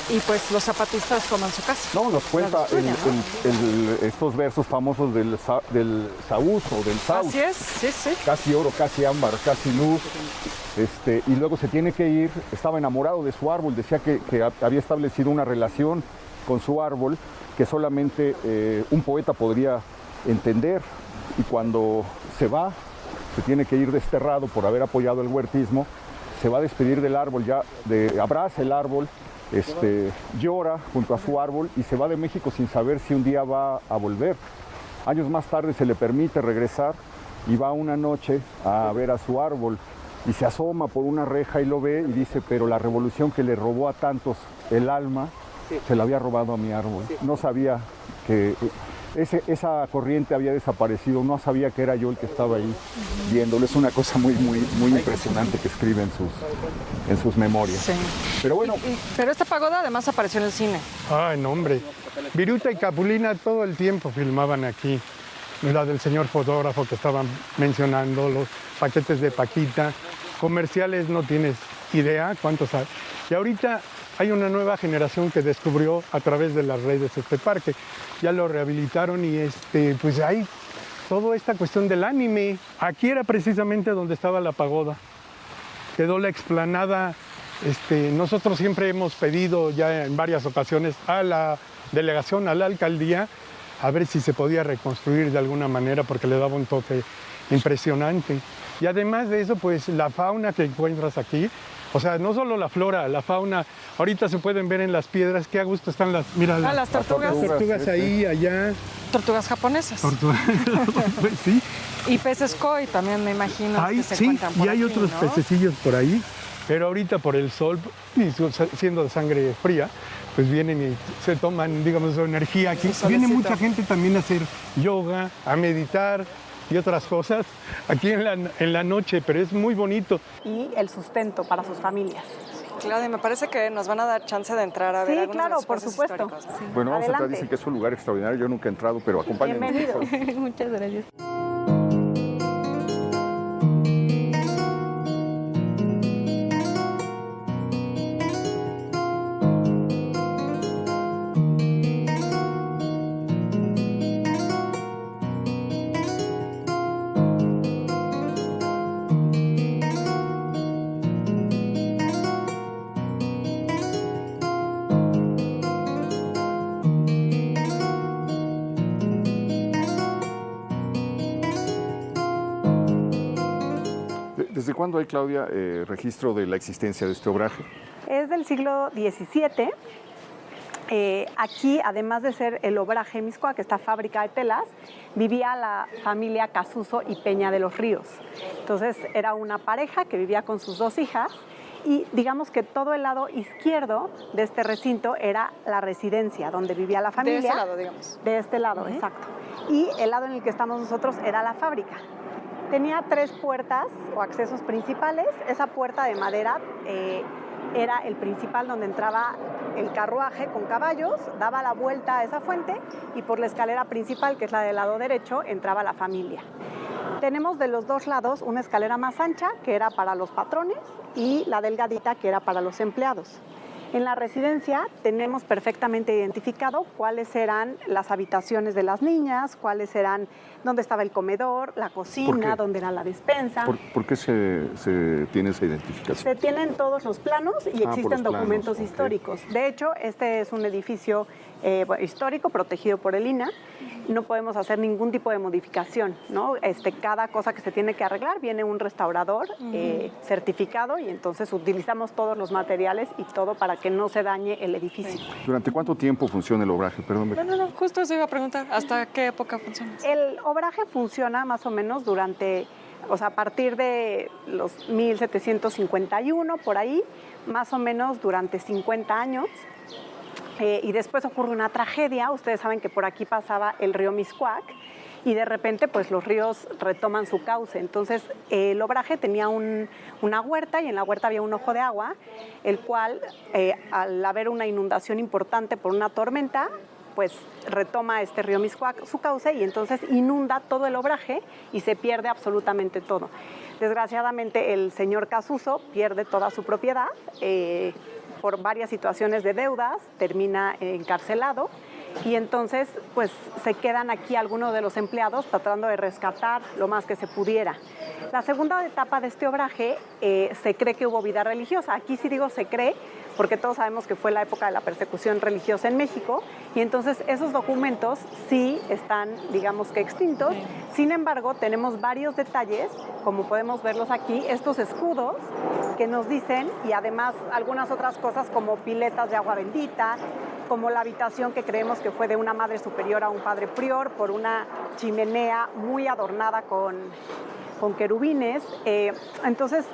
y pues los zapatistas toman su casa. No, nos cuenta estos versos famosos del Saúz o del Saúz. Así es, sí, sí. Casi oro, casi ámbar, casi luz. Y luego se tiene que ir, estaba enamorado de su árbol, decía que había establecido una relación con su árbol que solamente un poeta podría entender, y cuando se va, se tiene que ir desterrado por haber apoyado el huertismo, se va a despedir del árbol, abraza el árbol, llora junto a su árbol y se va de México sin saber si un día va a volver. Años más tarde se le permite regresar y va una noche a ver a su árbol y se asoma por una reja y lo ve y dice, pero la revolución que le robó a tantos el alma, se la había robado a mi árbol. No sabía que esa corriente había desaparecido, no sabía que era yo el que estaba ahí viéndolo. Es una cosa muy impresionante que escribe en sus memorias. Sí. Pero bueno. Pero esta pagoda además apareció en el cine. Ay, no, hombre. Viruta y Capulina todo el tiempo filmaban aquí. La del señor fotógrafo que estaban mencionando, los paquetes de Paquita, comerciales no tienes idea cuántos hay. Y ahorita hay una nueva generación que descubrió a través de las redes este parque. Ya lo rehabilitaron y pues hay toda esta cuestión del anime. Aquí era precisamente donde estaba la pagoda. Quedó la explanada. Nosotros siempre hemos pedido ya en varias ocasiones a la delegación, a la alcaldía, a ver si se podía reconstruir de alguna manera porque le daba un toque impresionante. Y además de eso, pues la fauna que encuentras aquí, o sea, no solo la flora, la fauna, ahorita se pueden ver en las piedras, qué a gusto están las, mira, las tortugas. Las tortugas ahí, allá. Tortugas japonesas. Sí. Y peces koi también, me imagino. Ahí, que se sí, encuentran por y hay aquí, otros ¿no? pececillos por ahí, pero ahorita por el sol, y siendo de sangre fría, pues vienen y se toman, digamos, su energía aquí. Viene mucha gente también a hacer yoga, a meditar y otras cosas aquí en la noche, pero es muy bonito. Y el sustento para sus familias. Claudia, me parece que nos van a dar chance de entrar a ver algunos claro, de los por espacios supuesto. históricos. Sí. Bueno, vamos a entrar, Adelante. dicen que es un lugar extraordinario, yo nunca he entrado, pero acompáñenos. Bienvenidos. Muchas gracias. ¿Desde cuándo hay, Claudia, registro de la existencia de este obraje? Es del siglo XVII. Aquí, además de ser el obraje Mixcoac, esta fábrica de telas, vivía la familia Casuso y Peña de los Ríos. Entonces, era una pareja que vivía con sus dos hijas y digamos que todo el lado izquierdo de este recinto era la residencia, donde vivía la familia. De este lado, digamos. De este lado, exacto. Y el lado en el que estamos nosotros era la fábrica. Tenía 3 puertas o accesos principales. Esa puerta de madera era el principal donde entraba el carruaje con caballos, daba la vuelta a esa fuente y por la escalera principal, que es la del lado derecho, entraba la familia. Tenemos de los dos lados una escalera más ancha, que era para los patrones, y la delgadita, que era para los empleados. En la residencia tenemos perfectamente identificado cuáles eran las habitaciones de las niñas, cuáles eran, dónde estaba el comedor, la cocina, dónde era la despensa. ¿Por qué se tiene esa identificación? Se tienen todos los planos y existen documentos planos, históricos. De hecho, este es un edificio histórico protegido por el INAH. No podemos hacer ningún tipo de modificación, ¿no? Cada cosa que se tiene que arreglar viene un restaurador certificado y entonces utilizamos todos los materiales y todo para que no se dañe el edificio. ¿Durante cuánto tiempo funciona el obraje? Perdón. No, justo eso iba a preguntar. ¿Hasta qué época funciona? El obraje funciona más o menos durante, o sea, a partir de los 1751, por ahí, más o menos durante 50 años. Y después ocurre una tragedia. Ustedes saben que por aquí pasaba el río Mixcoac y de repente pues los ríos retoman su cauce. Entonces el obraje tenía una huerta y en la huerta había un ojo de agua, el cual al haber una inundación importante por una tormenta, pues retoma este río Mixcoac su cauce y entonces inunda todo el obraje y se pierde absolutamente todo. Desgraciadamente el señor Casuso pierde toda su propiedad por varias situaciones de deudas, termina encarcelado y entonces pues se quedan aquí algunos de los empleados tratando de rescatar lo más que se pudiera. La segunda etapa de este obraje se cree que hubo vida religiosa. Aquí sí digo se cree porque todos sabemos que fue la época de la persecución religiosa en México y entonces esos documentos sí están, digamos que extintos. Sin embargo, tenemos varios detalles, como podemos verlos aquí, estos escudos que nos dicen y además algunas otras cosas como piletas de agua bendita, como la habitación que creemos que fue de una madre superior a un padre prior por una chimenea muy adornada con querubines. Entonces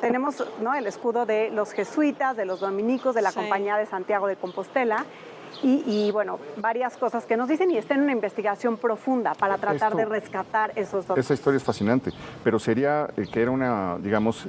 tenemos, ¿no?, el escudo de los jesuitas, de los dominicos, de la Compañía de Santiago de Compostela y bueno, varias cosas que nos dicen y está en una investigación profunda para tratar de rescatar esos datos. Esa historia es fascinante, pero sería que era una, digamos,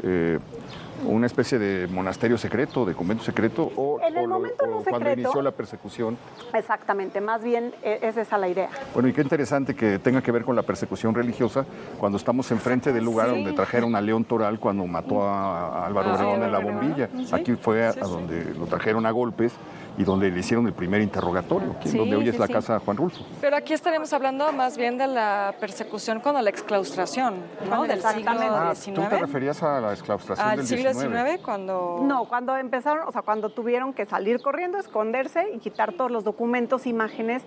una especie de monasterio secreto, de convento secreto, o en el momento no secreto, cuando inició la persecución. Exactamente, más bien es esa la idea. Bueno, y qué interesante que tenga que ver con la persecución religiosa cuando estamos enfrente del lugar donde trajeron a León Toral cuando mató a Álvaro Obregón en la Bombilla. Aquí fue a donde lo trajeron a golpes y donde le hicieron el primer interrogatorio, donde hoy es la casa Juan Rulfo. Pero aquí estaremos hablando más bien de la persecución con la exclaustración, ¿no? Del siglo XIX. ¿Tú te referías a la exclaustración del siglo XIX cuando... No, cuando empezaron, o sea, cuando tuvieron que salir corriendo, esconderse y quitar todos los documentos, imágenes.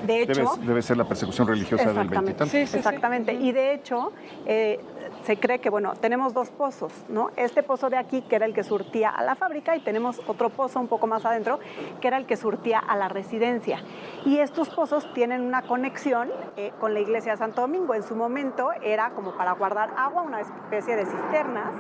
De hecho... Debe ser la persecución religiosa del veintitantos. Sí, exactamente. Y de hecho... se cree que, bueno, tenemos dos pozos, ¿no? Este pozo de aquí, que era el que surtía a la fábrica, y tenemos otro pozo un poco más adentro, que era el que surtía a la residencia. Y estos pozos tienen una conexión con la iglesia de Santo Domingo. En su momento era como para guardar agua, una especie de cisternas,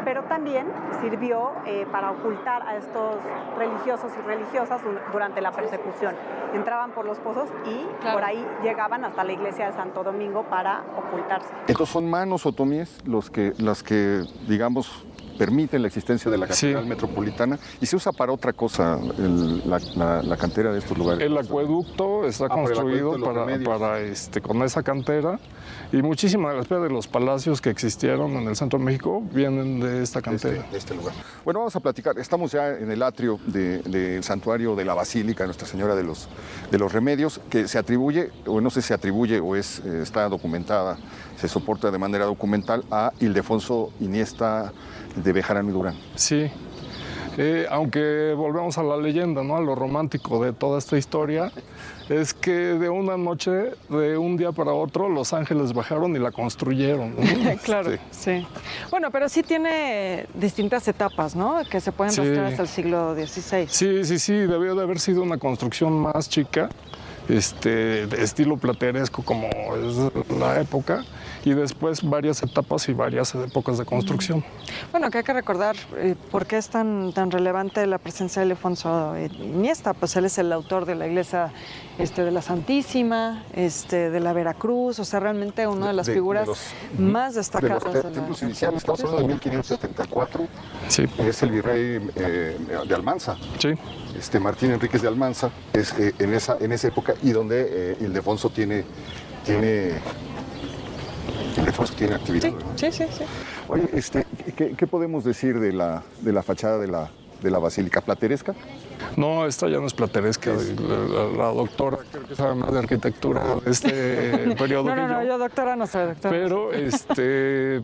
pero también sirvió para ocultar a estos religiosos y religiosas durante la persecución. Entraban por los pozos y por ahí llegaban hasta la iglesia de Santo Domingo para ocultarse. Estos son manos otomíes las que, digamos, permiten la existencia de la catedral metropolitana y se usa para otra cosa la cantera de estos lugares. El acueducto está construido con esa cantera y muchísimas de las piedras de los palacios que existieron en el centro de México vienen de esta cantera. De este lugar. Bueno, vamos a platicar. Estamos ya en el atrio del santuario de la Basílica Nuestra Señora de los Remedios, que se atribuye, o no sé si se atribuye o está documentada, se soporta de manera documental a Ildefonso Iniesta de Bejarano y Durán. Sí, aunque volvemos a la leyenda, ¿no?, a lo romántico de toda esta historia, es que de una noche, de un día para otro, los ángeles bajaron y la construyeron, ¿no? Claro, sí. Bueno, pero sí tiene distintas etapas, ¿no?, que se pueden rastrear hasta el siglo XVI. Sí, debió de haber sido una construcción más chica, de estilo plateresco como es la época, y después varias etapas y varias épocas de construcción. Bueno, que hay que recordar por qué es tan relevante la presencia de Ildefonso Iniesta. Pues él es el autor de la iglesia de la Santísima, de la Veracruz, o sea, realmente una de las figuras más destacadas. De los templos iniciales, estamos hablando de 1574, es el virrey de Almanza. Sí. Martín Enríquez de Almanza, es en esa época y donde Ildefonso tiene actividad. Sí. Oye, ¿qué podemos decir de la fachada de la basílica? ¿Plateresca? No, esta ya no es plateresca. La doctora creo que sabe más de arquitectura de este periodo. No, yo doctora no soy doctora. Pero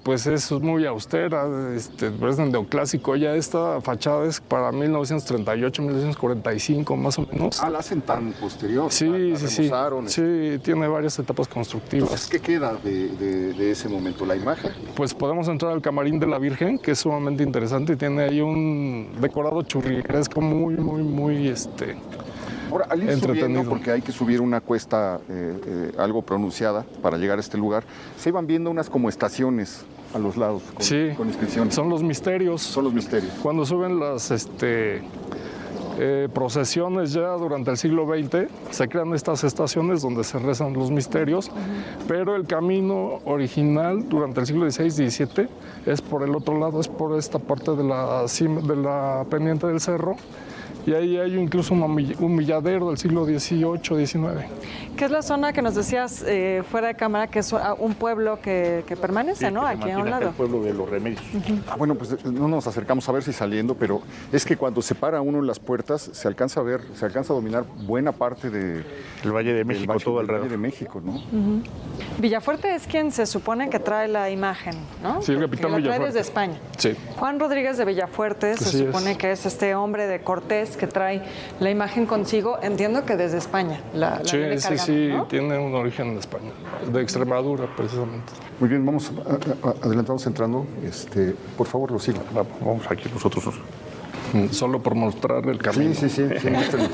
pues es muy austera, es neoclásico. Ya esta fachada es para 1938, 1945 más o menos. Ah, la hacen tan posterior. Sí. Sí, tiene varias etapas constructivas. Entonces, ¿qué queda de ese momento? ¿La imagen? Pues podemos entrar al camarín de la Virgen, que es sumamente interesante y tiene ahí un decorado churrigueresco muy Ahora, al ir subiendo, porque hay que subir una cuesta algo pronunciada para llegar a este lugar, se iban viendo unas como estaciones a los lados con inscripciones. Son los misterios. Son los misterios. Cuando suben procesiones ya durante el siglo XX, se crean estas estaciones donde se rezan los misterios, pero el camino original durante el siglo XVI y XVII es por el otro lado, es por esta parte de la pendiente del cerro, y ahí hay incluso un milladero del siglo XVIII, XIX. ¿Qué es la zona que nos decías fuera de cámara, que es un pueblo que permanece, sí, ¿no? Aquí a un lado. El pueblo de los Remedios. Bueno, pues no nos acercamos a ver si saliendo, pero es que cuando se para uno en las puertas se alcanza a ver, se alcanza a dominar buena parte del Valle de México, todo alrededor. Valle de México, ¿no? Villafuerte es quien se supone que trae la imagen, ¿no? Sí, el capitán que la trae Villafuerte. desde España. Sí. Juan Rodríguez de Villafuerte se Así supone que es este hombre de Cortés que trae la imagen consigo, entiendo que desde España la Sí, viene sí, cargando, sí, ¿no? tiene un origen en España, de Extremadura precisamente. Muy bien, vamos adelantamos entrando. Por favor, lo sigo. Vamos aquí nosotros. Solo por mostrar el camino. Sí, muéstrenos.